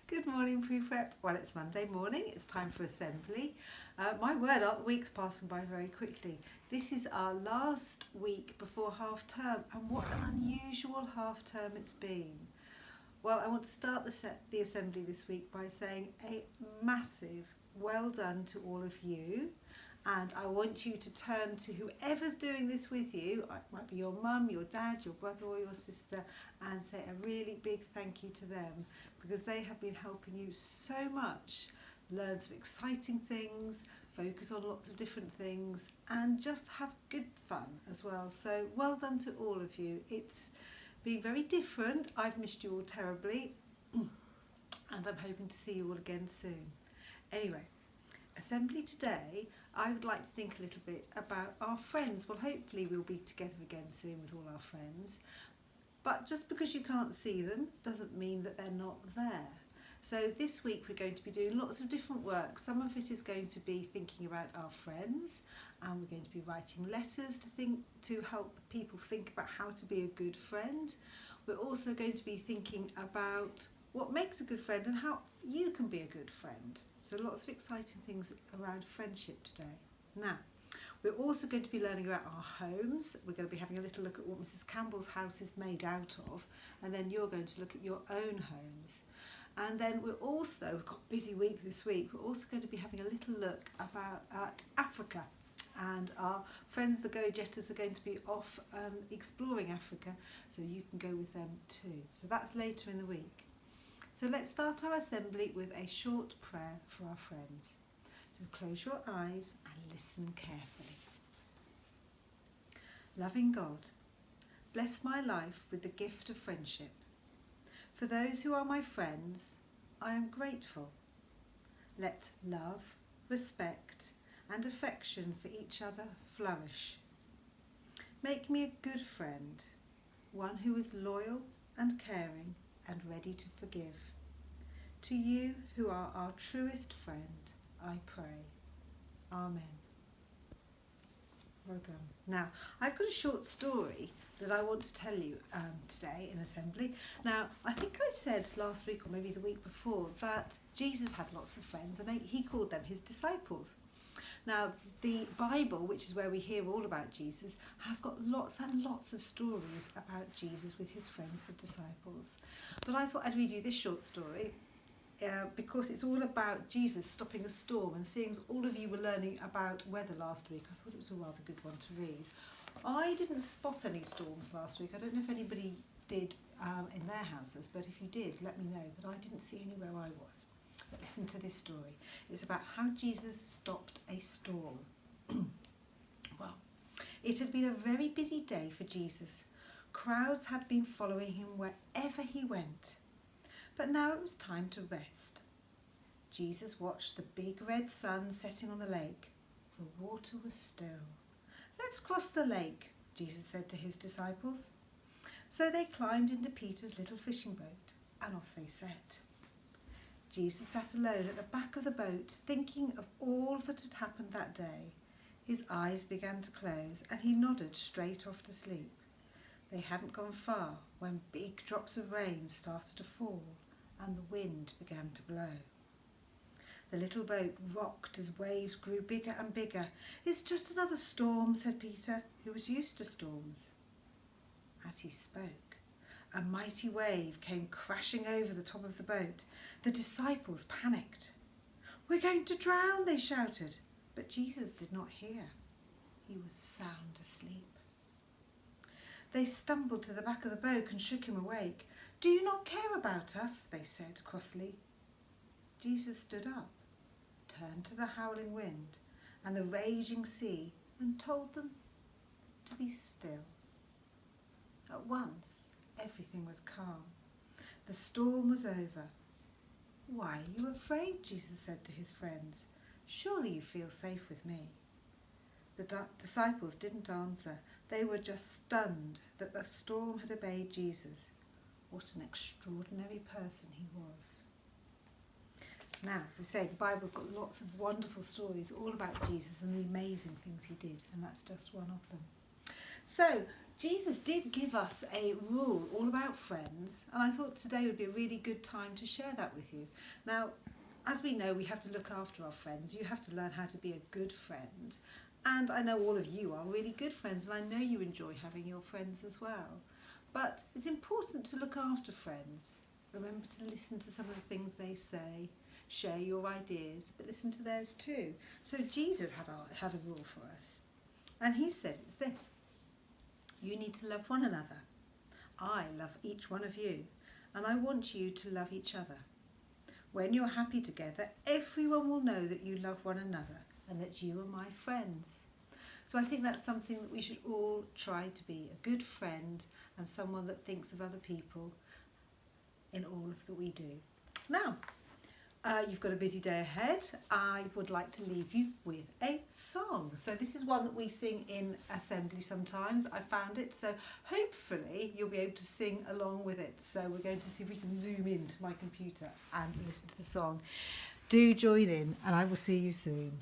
Good morning, pre-prep. Well, it's Monday morning. It's time for assembly. My word, the week's passing by very quickly. This is our last week before half term, and what an unusual half term it's been. Well, I want to start the assembly this week by saying a massive well done to all of you. And I want you to turn to whoever's doing this with you, it might be your mum, your dad, your brother or your sister, and say a really big thank you to them, because they have been helping you so much learn some exciting things, focus on lots of different things, and just have good fun as well. So well done to all of you. It's been very different. I've missed you all terribly, and I'm hoping to see you all again soon. Anyway, assembly today, I would like to think a little bit about our friends. Well, hopefully we'll be together again soon with all our friends. But just because you can't see them doesn't mean that they're not there. So this week we're going to be doing lots of different work. Some of it is going to be thinking about our friends, and we're going to be writing letters to help people think about how to be a good friend. We're also going to be thinking about what makes a good friend and how you can be a good friend. So lots of exciting things around friendship today. Now, we're also going to be learning about our homes. We're going to be having a little look at what Mrs. Campbell's house is made out of, and then you're going to look at your own homes. And then we've got a busy week this week, we're also going to be having a little look at Africa. And our friends, the Go-Jetters, are going to be off exploring Africa, so you can go with them too. So that's later in the week. So let's start our assembly with a short prayer for our friends. So close your eyes and listen carefully. Loving God, bless my life with the gift of friendship. For those who are my friends, I am grateful. Let love, respect, and affection for each other flourish. Make me a good friend, one who is loyal and caring and ready to forgive. To you who are our truest friend, I pray. Amen. Well done. Now, I've got a short story that I want to tell you today in assembly. Now, I think I said last week or maybe the week before that Jesus had lots of friends, and he called them his disciples. Now, the Bible, which is where we hear all about Jesus, has got lots and lots of stories about Jesus with his friends, the disciples. But I thought I'd read you this short story because it's all about Jesus stopping a storm, and seeing as all of you were learning about weather last week, I thought it was a rather good one to read. I didn't spot any storms last week. I don't know if anybody did in their houses, but if you did, let me know. But I didn't see any where I was. But listen to this story. It's about how Jesus stopped a storm. Well, it had been a very busy day for Jesus. Crowds had been following him wherever he went. But now it was time to rest. Jesus watched the big red sun setting on the lake. The water was still. Let's cross the lake, Jesus said to his disciples. So they climbed into Peter's little fishing boat, and off they set. Jesus sat alone at the back of the boat, thinking of all that had happened that day. His eyes began to close, and he nodded straight off to sleep. They hadn't gone far when big drops of rain started to fall, and the wind began to blow. The little boat rocked as waves grew bigger and bigger. It's just another storm, said Peter, who was used to storms. As he spoke, a mighty wave came crashing over the top of the boat. The disciples panicked. We're going to drown, they shouted. But Jesus did not hear. He was sound asleep. They stumbled to the back of the boat and shook him awake. Do you not care about us? They said crossly. Jesus stood up, turned to the howling wind and the raging sea, and told them to be still. At once, everything was calm. The storm was over. Why are you afraid? Jesus said to his friends. Surely you feel safe with me. The disciples didn't answer. They were just stunned that the storm had obeyed Jesus. What an extraordinary person he was. Now, as I say, the Bible's got lots of wonderful stories all about Jesus and the amazing things he did, and that's just one of them. So, Jesus did give us a rule all about friends, and I thought today would be a really good time to share that with you. Now, as we know, we have to look after our friends. You have to learn how to be a good friend. And I know all of you are really good friends, and I know you enjoy having your friends as well. But it's important to look after friends. Remember to listen to some of the things they say, share your ideas, but listen to theirs too. So Jesus had a rule for us, and he said it's this: you need to love one another. I love each one of you, and I want you to love each other. When you're happy together, everyone will know that you love one another and that you are my friends. So I think that's something that we should all try to be: a good friend and someone that thinks of other people in all of that we do. Now, you've got a busy day ahead. I would like to leave you with a song. So this is one that we sing in assembly sometimes. I found it, so hopefully you'll be able to sing along with it. So we're going to see if we can zoom into my computer and listen to the song. Do join in, and I will see you soon.